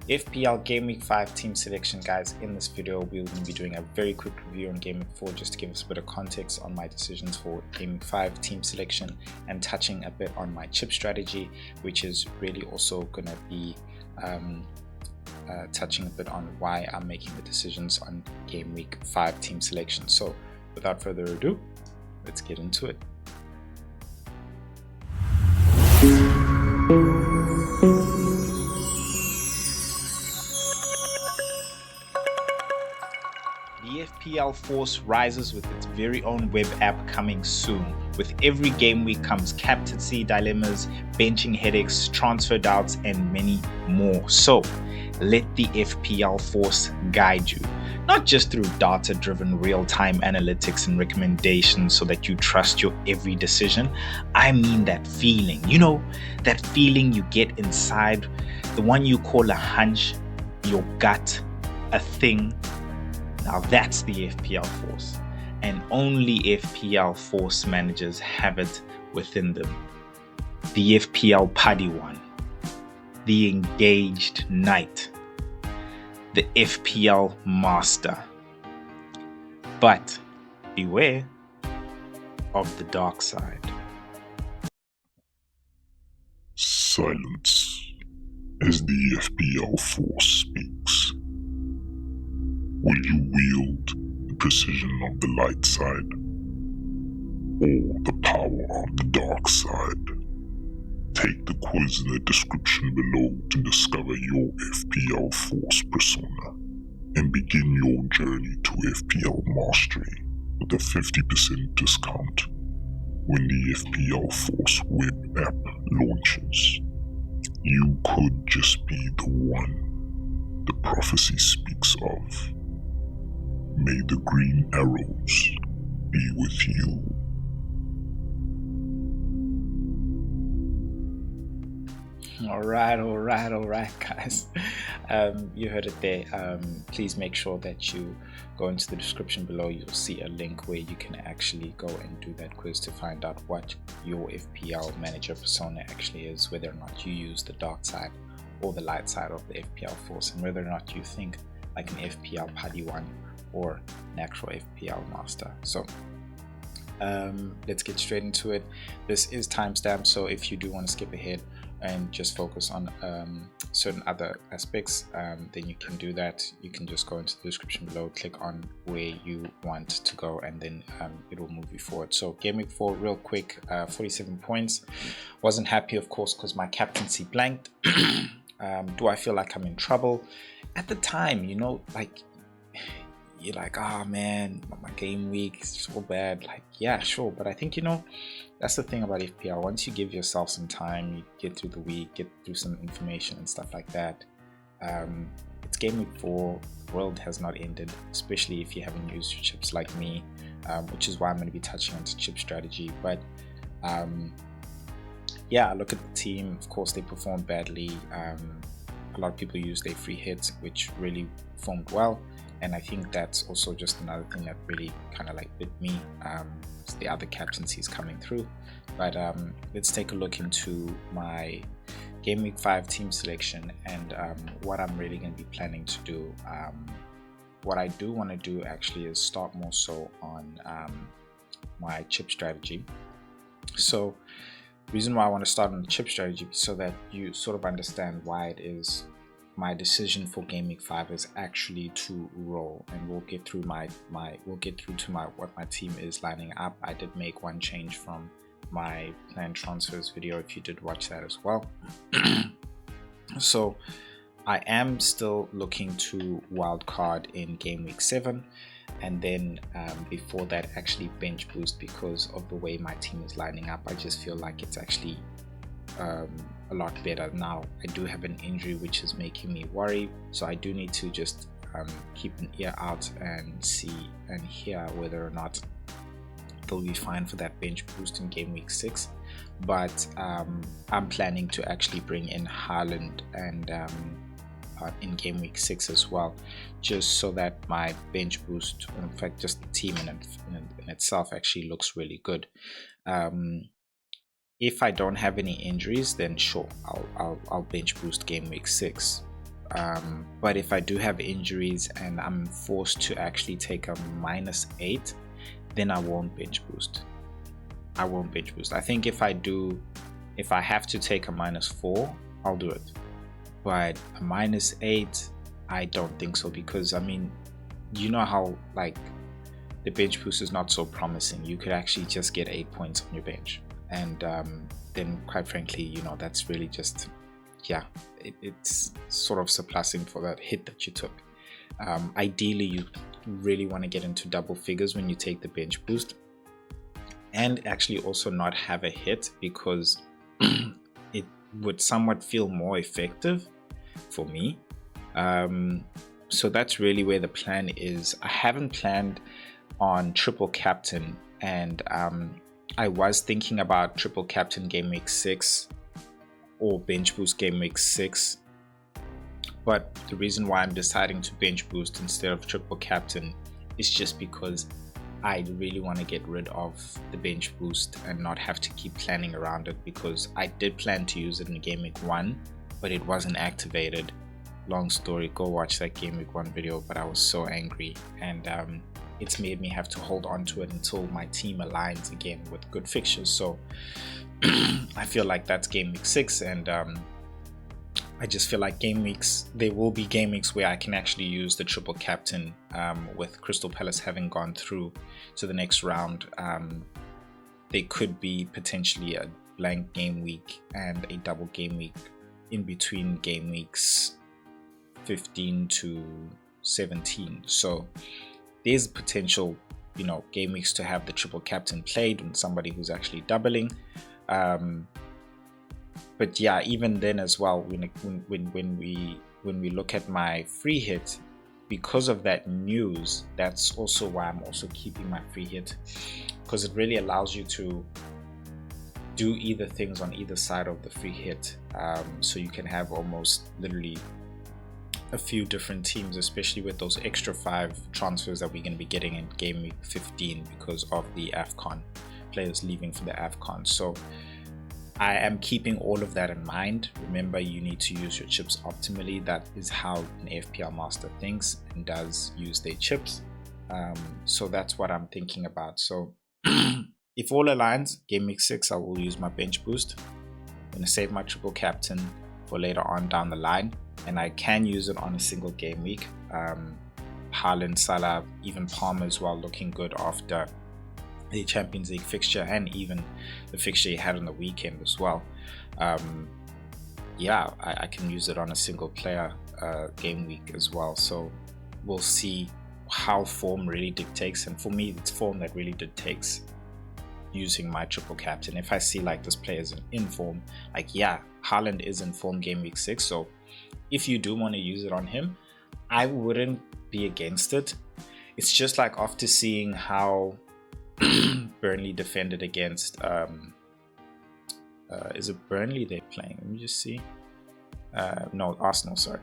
FPL GW5 Team Selection, guys. In this video, we'll be doing a very quick review on Gameweek 4 just to give us a bit of context on my decisions for Gameweek 5 Team Selection and touching a bit on my chip strategy, which is really also going to be touching a bit on why I'm making the decisions on Gameweek 5 Team Selection. So without further ado, let's get into it. The FPL Force rises with its very own web app coming soon. With every game week comes captaincy dilemmas, benching headaches, transfer doubts, and many more. So let the FPL Force guide you, not just through data-driven real-time analytics and recommendations so that you trust your every decision. I mean that feeling, that feeling you get inside, the one you call a hunch, your gut, a thing. Now that's the FPL Force, and only FPL Force managers have it within them. The FPL Padawan, the Engaged Knight, the FPL Master. But beware of the dark side. Silence as the FPL Force speaks. Will you wield the precision of the light side or the power of the dark side? Take the quiz in the description below to discover your FPL Force persona and begin your journey to FPL Mastery with a 50% discount when the FPL Force web app launches. You could just be the one the prophecy speaks of. May the green arrows be with you. All right, guys. You heard it there. Please make sure that you go into the description below. You'll see a link where you can actually go and do that quiz to find out what your FPL manager persona actually is, whether or not you use the dark side or the light side of the FPL Force, and whether or not you think like an FPL Padawan or an actual FPL Master. So let's get straight into it. This is timestamped, so if you do want to skip ahead and just focus on certain other aspects, then you can do that. You can just go into the description below, click on where you want to go, and then it will move you forward. So Gameweek 4, real quick, 47 points. Wasn't happy, of course, because my captaincy blanked. Do I feel like I'm in trouble? At the time, like, you're like, oh man, my game week is so bad. Like, yeah, sure, but I think that's the thing about FPL. Once you give yourself some time, you get through the week, get through some information and stuff like that. It's game week 4. The world has not ended, especially if you haven't used your chips like me, which is why I'm going to be touching on chip strategy. But yeah, look at the team. Of course, they performed badly. A lot of people used their free hits, which really performed well. And I think that's also just another thing that really kind of like bit me. The other captaincies coming through. But let's take a look into my Gameweek 5 team selection and what I'm really going to be planning to do. What I do want to do actually is start more so on my chip strategy. So the reason why I want to start on the chip strategy is so that you sort of understand why it is my decision for Gameweek 5 is actually to roll, and we'll get through what my team is lining up. I did make one change from my planned transfers video, if you did watch that as well. So I am still looking to wildcard in Gameweek 7, and then before that actually bench boost, because of the way my team is lining up. I just feel like it's actually a lot better now. I do have an injury which is making me worry, so I do need to just keep an ear out and see and hear whether or not they'll be fine for that bench boost in game week 6. But I'm planning to actually bring in Haaland and in game week 6 as well, just so that my bench boost, in fact just the team in itself, actually looks really good. If I don't have any injuries, then sure, I'll bench boost game week 6. But if I do have injuries and I'm forced to actually take a -8, then I won't bench boost. I think if I have to take a -4, I'll do it. But a -8, I don't think so, because I mean, you know how like the bench boost is not so promising. You could actually just get 8 points on your bench, and then quite frankly, you know, that's really just, yeah, it's sort of surpassing for that hit that you took. Ideally, you really want to get into double figures when you take the bench boost, and actually also not have a hit, because it would somewhat feel more effective for me. So that's really where the plan is. I haven't planned on triple captain, and I was thinking about triple captain game week 6 or bench boost game week 6, but the reason why I'm deciding to bench boost instead of triple captain is just because I really want to get rid of the bench boost and not have to keep planning around it, because I did plan to use it in game week 1, but it wasn't activated. Long story, go watch that game week 1 video, but I was so angry, and it's made me have to hold on to it until my team aligns again with good fixtures. So I feel like that's game week 6, and I just feel like there will be game weeks where I can actually use the triple captain. With Crystal Palace having gone through to the next round, there could be potentially a blank game week and a double game week in between game weeks 15 to 17. So there's potential, you know, game weeks to have the triple captain played and somebody who's actually doubling. But yeah, even then as well, when we look at my free hit, because of that news, that's also why I'm also keeping my free hit, because it really allows you to do either things on either side of the free hit. So you can have almost literally a few different teams, especially with those extra 5 transfers that we're going to be getting in game week 15 because of the AFCON players leaving for the AFCON. So I am keeping all of that in mind. Remember, you need to use your chips optimally. That is how an FPL master thinks and does use their chips. So that's what I'm thinking about. So if all aligns, game week 6, I will use my bench boost. I'm going to save my triple captain for later on down the line, and I can use it on a single game week. Haaland, Salah, even Palmer as well, looking good after the Champions League fixture and even the fixture he had on the weekend as well. Yeah, I can use it on a single player game week as well. So we'll see how form really dictates, and for me it's form that really dictates using my triple captain. If I see like this player is in form, like yeah, Haaland is in form game week 6, so if you do want to use it on him, I wouldn't be against it. It's just like after seeing how Burnley defended against is it Burnley they're playing? Let me just see. No, Arsenal, sorry.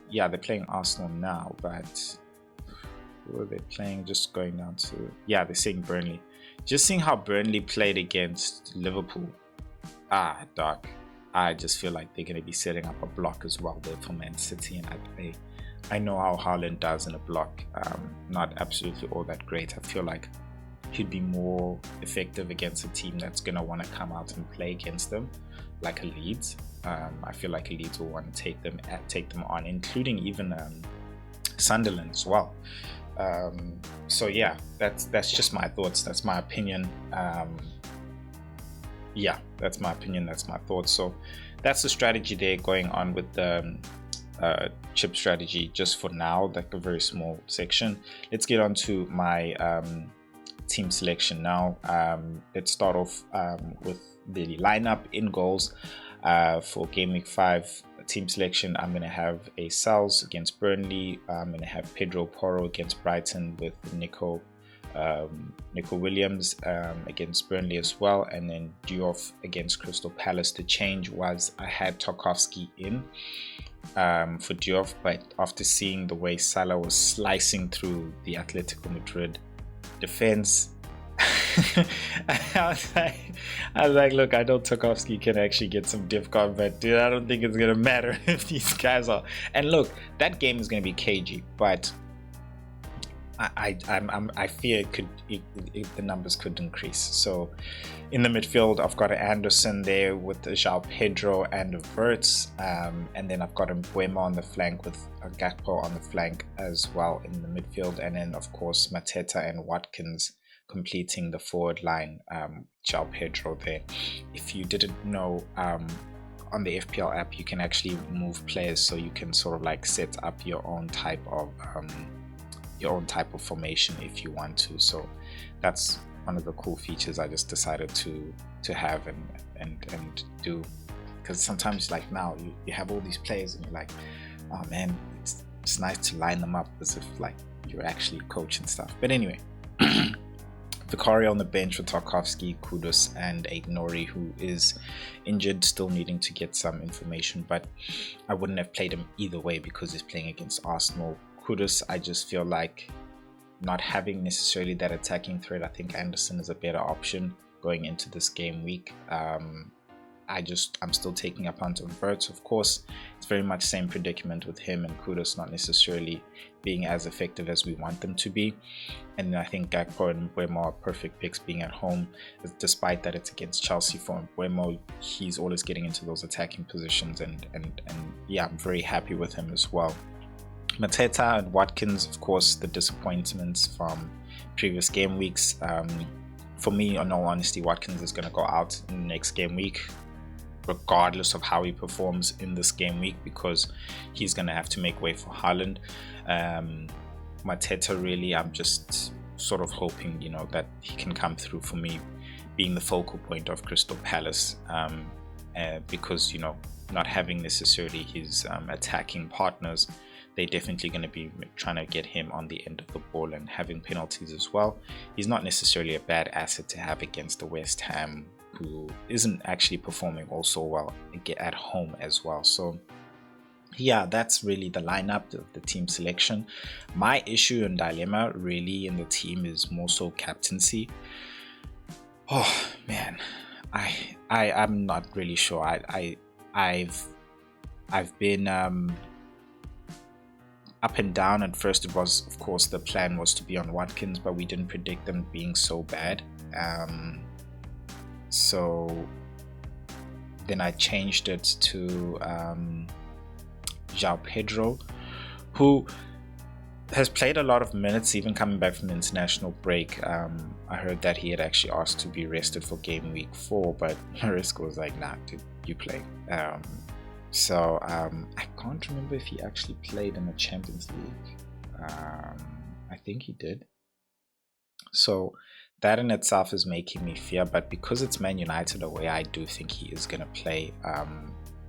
Yeah, they're playing Arsenal now, but who are they playing? Just going down to, yeah, they're saying Burnley. Just seeing how Burnley played against Liverpool. Dog. I just feel like they're going to be setting up a block as well there for Man City, and I know how Haaland does in a block. Not absolutely all that great. I feel like he'd be more effective against a team that's going to want to come out and play against them, like a Leeds. I feel like a Leeds will want to take them on, including even Sunderland as well. So yeah, that's just my thoughts. That's my opinion. Yeah, that's my opinion. That's my thoughts. So that's the strategy there going on with the chip strategy just for now, like a very small section. Let's get on to my team selection now. Let's start off with the lineup in goals for game week 5 team selection. I'm going to have a Sals against Burnley. I'm going to have Pedro Porro against Brighton with Nico Williams against Burnley as well, and then Diouf against Crystal Palace. The change was I had Tarkowski in for Diouf, but after seeing the way Salah was slicing through the Atletico Madrid defense, I was like, look, I know Tarkowski can actually get some diff guard, but dude, I don't think it's gonna matter if these guys are. And look, that game is gonna be cagey, but I fear the numbers could increase. So in the midfield, I've got Anderson there with João Pedro and Verts, and then I've got Mbeumo on the flank with Gakpo on the flank as well in the midfield, and then of course Mateta and Watkins completing the forward line. João Pedro there. If you didn't know, on the FPL app you can actually move players, so you can sort of like set up your own type of formation if you want to. So that's one of the cool features I just decided to have and do, because sometimes like now you have all these players and you're like, oh man, it's nice to line them up as if like you're actually coaching stuff. But anyway, Vicario on the bench with Tarkowski, Kudus and Aït-Nouri, who is injured, still needing to get some information, but I wouldn't have played him either way because he's playing against Arsenal. Kudus, I just feel like not having necessarily that attacking threat. I think Anderson is a better option going into this game week. I'm still taking a punt on Verts. Of course, it's very much same predicament with him and Kudus not necessarily being as effective as we want them to be. And I think Gakpo and Mbeumo are perfect picks being at home. Despite that it's against Chelsea, for Mbeumo, he's always getting into those attacking positions, and yeah, I'm very happy with him as well. Mateta and Watkins, of course, the disappointments from previous game weeks. For me, in all honesty, Watkins is going to go out in the next game week, regardless of how he performs in this game week, because he's going to have to make way for Haaland. Mateta, really, I'm just sort of hoping, that he can come through for me, being the focal point of Crystal Palace, because, not having necessarily his attacking partners, they're definitely going to be trying to get him on the end of the ball and having penalties as well. He's not necessarily a bad asset to have against the West Ham, who isn't actually performing also well at home as well. So yeah, that's really the lineup of the team selection. My issue and dilemma really in the team is more so captaincy. Oh man, I'm not really sure. I've been up and down. At first it was, of course, the plan was to be on Watkins, but we didn't predict them being so bad. So then I changed it to João Pedro, who has played a lot of minutes even coming back from the international break. I heard that he had actually asked to be rested for game week 4, but Marisco was like, nah dude, you play. So I can't remember if he actually played in the Champions League. I think he did. So that in itself is making me fear, but because it's Man United away, I do think he is going to play.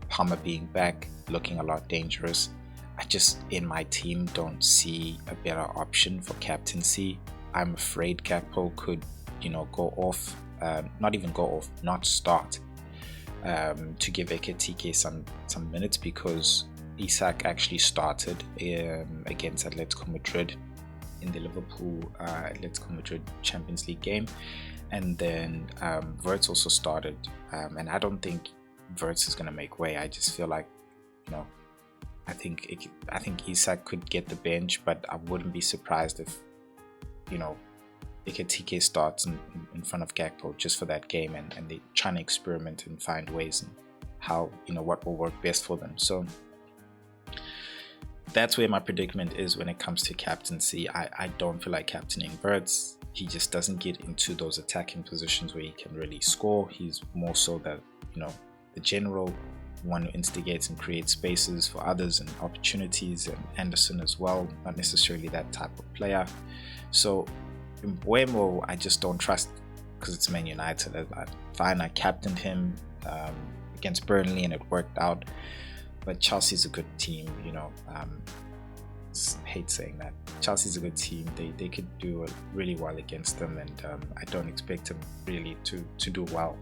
Palmer being back, looking a lot dangerous. I just, in my team, don't see a better option for captaincy. I'm afraid Gakpo could, go off, not start. To give Ekitike some minutes, because Isak actually started against Atletico Madrid in the Atletico Madrid Champions League game, and then Verts also started, and I don't think Verts is going to make way. I just feel like, I think Isak could get the bench, but I wouldn't be surprised if Ekitike starts in front of Gakpo just for that game, and they're trying to experiment and find ways and how, what will work best for them. So that's where my predicament is when it comes to captaincy. I don't feel like captaining Verts. He just doesn't get into those attacking positions where he can really score. He's more so that, the general one who instigates and creates spaces for others and opportunities, and Anderson as well, not necessarily that type of player. So Mbeumo, I just don't trust, because it's Man United. I captained him against Burnley and it worked out, but Chelsea's a good team. Hate saying that. Chelsea's a good team. They could do really well against them, and I don't expect them really to do well.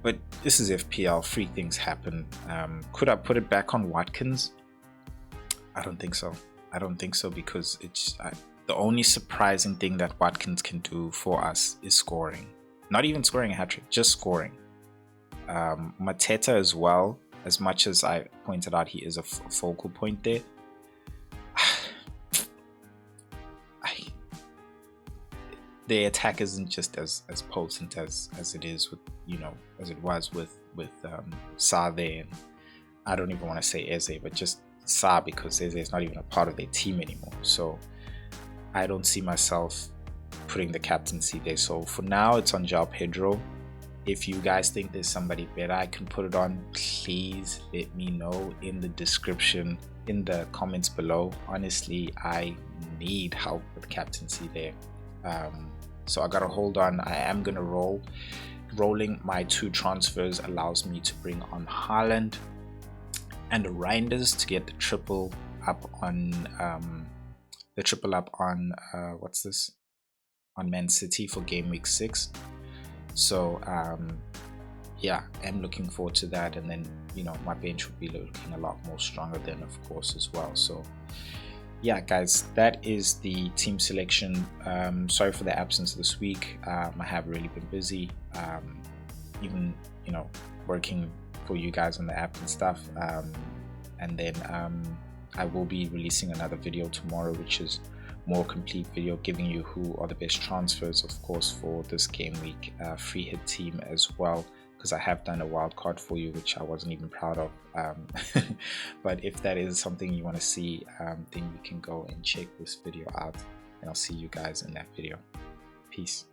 But this is FPL. Free things happen. Could I put it back on Watkins? I don't think so. Because The only surprising thing that Watkins can do for us is scoring. Not even scoring a hat-trick, just scoring. Mateta as well, as much as I pointed out he is a focal point there. The attack isn't just as potent as it is with, you know, as it was with Salah there, and I don't even want to say Eze, but just Salah, because Eze is not even a part of their team anymore. So I don't see myself putting the captaincy there. So for now, it's on João Pedro. If you guys think there's somebody better I can put it on, please let me know in the description, in the comments below. Honestly, I need help with captaincy there. So I gotta hold on. I am gonna rolling my 2 transfers allows me to bring on Haaland and Reinders to get the triple up on what's this, on Man City for Gameweek 6. So yeah, I'm looking forward to that, and then, you know, my bench would be looking a lot more stronger then, of course, as well. So yeah, guys, that is the team selection. Sorry for the absence this week. I have really been busy, even, you know, working for you guys on the app and stuff. And then I will be releasing another video tomorrow, which is more complete video, giving you who are the best transfers, of course, for this game week. Free hit team as well, because I have done a wild card for you, which I wasn't even proud of. But if that is something you want to see, then you can go and check this video out, and I'll see you guys in that video. Peace.